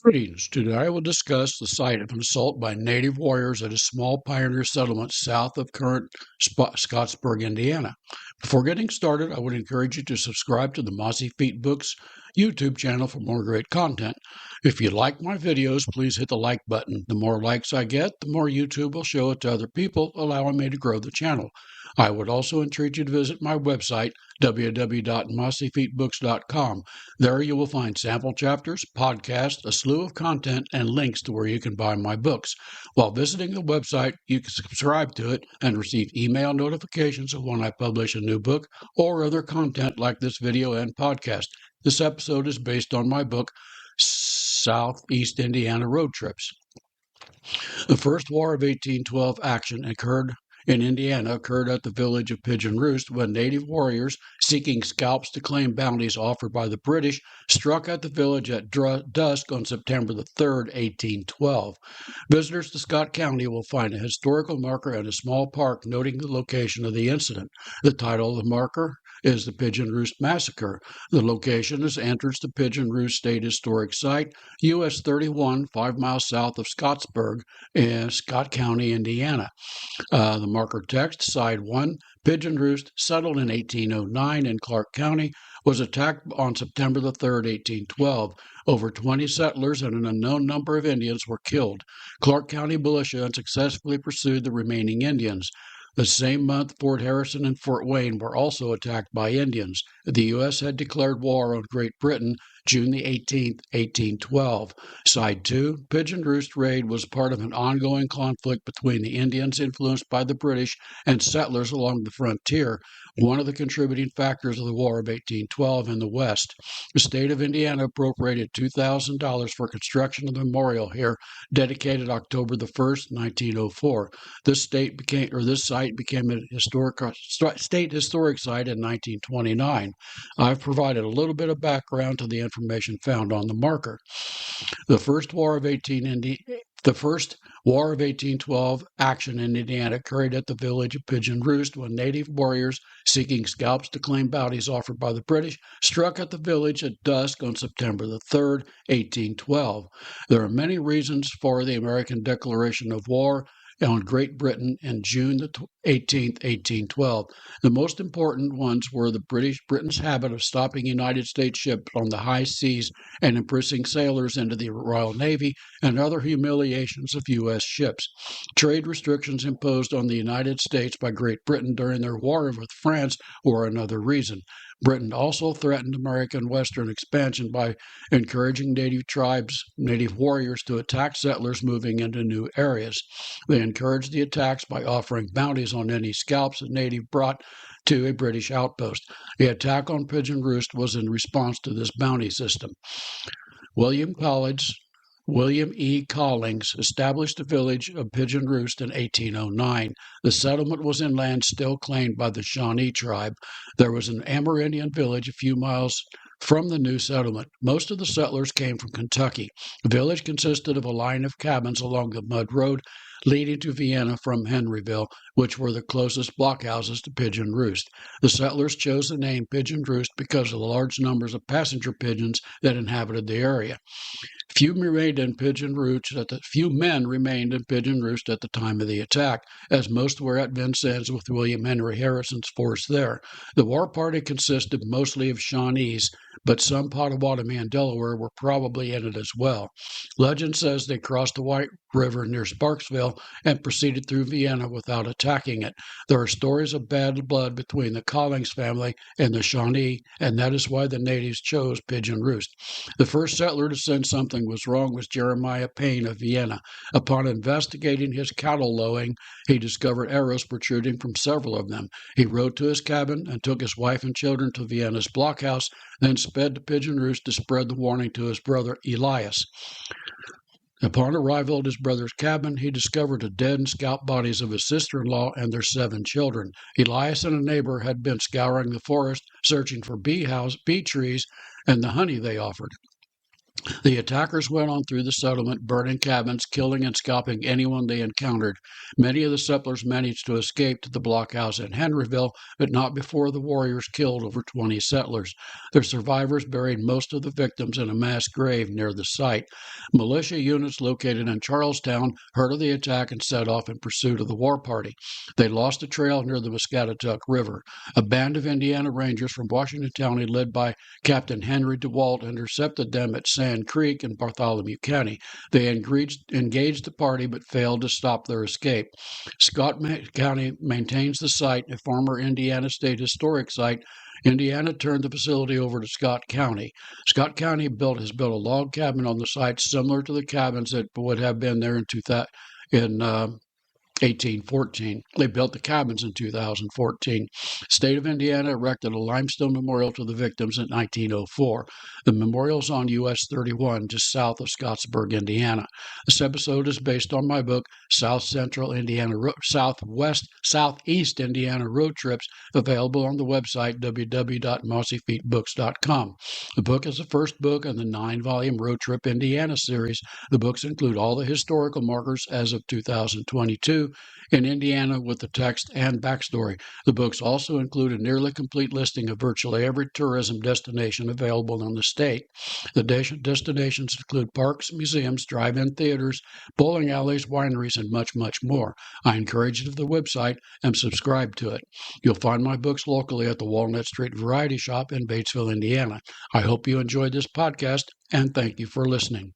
Greetings. Today I will discuss the site of an assault by native warriors at a small pioneer settlement south of current Scottsburg, Indiana. Before getting started, I would encourage you to subscribe to the Mossy Feet Books YouTube channel for more great content. If you like my videos, please hit the like button. The more likes I get, the more YouTube will show it to other people, allowing me to grow the channel. I would also entreat you to visit my website, www.mossyfeetbooks.com. There you will find sample chapters, podcasts, a slew of content, and links to where you can buy my books. While visiting the website, you can subscribe to it and receive email notifications of when I publish a new book or other content like this video and podcast. This episode is based on my book, Southeast Indiana Road Trips. The First War of 1812 action occurred in Indiana occurred at the village of Pigeon Roost when native warriors seeking scalps to claim bounties offered by the British struck at the village at dusk on September the 3rd, 1812. Visitors to Scott County will find a historical marker and a small park noting the location of the incident. The title of the marker is the Pigeon Roost Massacre. The location is entrance to Pigeon Roost State Historic Site, US 31, 5 miles south of Scottsburg in Scott County, Indiana. The marker text, Side 1, Pigeon Roost, settled in 1809 in Clark County, was attacked on September the 3rd, 1812. Over 20 settlers and an unknown number of Indians were killed. Clark County militia unsuccessfully pursued the remaining Indians. The same month, Fort Harrison and Fort Wayne were also attacked by Indians. The U.S. had declared war on Great Britain June the 18th, 1812. Side 2, Pigeon Roost Raid was part of an ongoing conflict between the Indians influenced by the British and settlers along the frontier, one of the contributing factors of the War of 1812 in the West. The state of Indiana appropriated $2,000 for construction of the memorial here, dedicated October the 1st, 1904. This site became a state historic site in 1929. I've provided a little bit of background to the information found on the marker. The First War of 1812 action in Indiana occurred at the village of Pigeon Roost when native warriors seeking scalps to claim bounties offered by the British struck at the village at dusk on September the 3rd, 1812. There are many reasons for the American declaration of war on Great Britain in June the 18th, 1812. The most important ones were Britain's habit of stopping United States ships on the high seas and imprisoning sailors into the Royal Navy and other humiliations of U.S. ships. Trade restrictions imposed on the United States by Great Britain during their war with France were another reason. Britain also threatened American Western expansion by encouraging native warriors to attack settlers moving into new areas. They encouraged the attacks by offering bounties on any scalps a native brought to a British outpost. The attack on Pigeon Roost was in response to this bounty system. William E. Collings established the village of Pigeon Roost in 1809. The settlement was in land still claimed by the Shawnee tribe. There was an Amerindian village a few miles from the new settlement. Most of the settlers came from Kentucky. The village consisted of a line of cabins along the mud road leading to Vienna from Henryville, which were the closest blockhouses to Pigeon Roost. The settlers chose the name Pigeon Roost because of the large numbers of passenger pigeons that inhabited the area. Few men remained in Pigeon Roost at the time of the attack, as most were at Vincennes with William Henry Harrison's force there. The war party consisted mostly of Shawnees, but some Potawatomi and Delaware were probably in it as well. Legend says they crossed the White River near Sparksville and proceeded through Vienna without attacking it. There are stories of bad blood between the Collings family and the Shawnee, and that is why the natives chose Pigeon Roost. The first settler to sense something was wrong was Jeremiah Payne of Vienna. Upon investigating his cattle lowing, he discovered arrows protruding from several of them. He rode to his cabin and took his wife and children to Vienna's blockhouse, then sped to Pigeon Roost to spread the warning to his brother Elias. Upon arrival at his brother's cabin, he discovered the dead and scalped bodies of his sister-in-law and their 7 children. Elias and a neighbor had been scouring the forest, searching for bee trees and the honey they offered. The attackers went on through the settlement, burning cabins, killing and scalping anyone they encountered. Many of the settlers managed to escape to the blockhouse in Henryville, but not before the warriors killed over 20 settlers. Their survivors buried most of the victims in a mass grave near the site. Militia units located in Charlestown heard of the attack and set off in pursuit of the war party. They lost the trail near the Muscatatuck River. A band of Indiana Rangers from Washington County, led by Captain Henry DeWalt, intercepted them at Sand Creek in Bartholomew County. They engaged the party but failed to stop their escape. Scott County maintains the site, a former Indiana State Historic Site. Indiana turned the facility over to Scott County. Scott County has built a log cabin on the site similar to the cabins that would have been there in 1814. They built the cabins in 2014. State of Indiana erected a limestone memorial to the victims in 1904. The memorial is on US 31, just south of Scottsburg, Indiana. This episode is based on my book, Southeast Indiana Road Trips, available on the website www.mossyfeetbooks.com. The book is the first book in the 9-volume Road Trip Indiana series. The books include all the historical markers as of 2022 in Indiana with the text and backstory. The books also include a nearly complete listing of virtually every tourism destination available in the state. The destinations include parks, museums, drive-in theaters, bowling alleys, wineries, and much, much more. I encourage you to the website and subscribe to it. You'll find my books locally at the Walnut Street Variety Shop in Batesville, Indiana. I hope you enjoyed this podcast, and thank you for listening.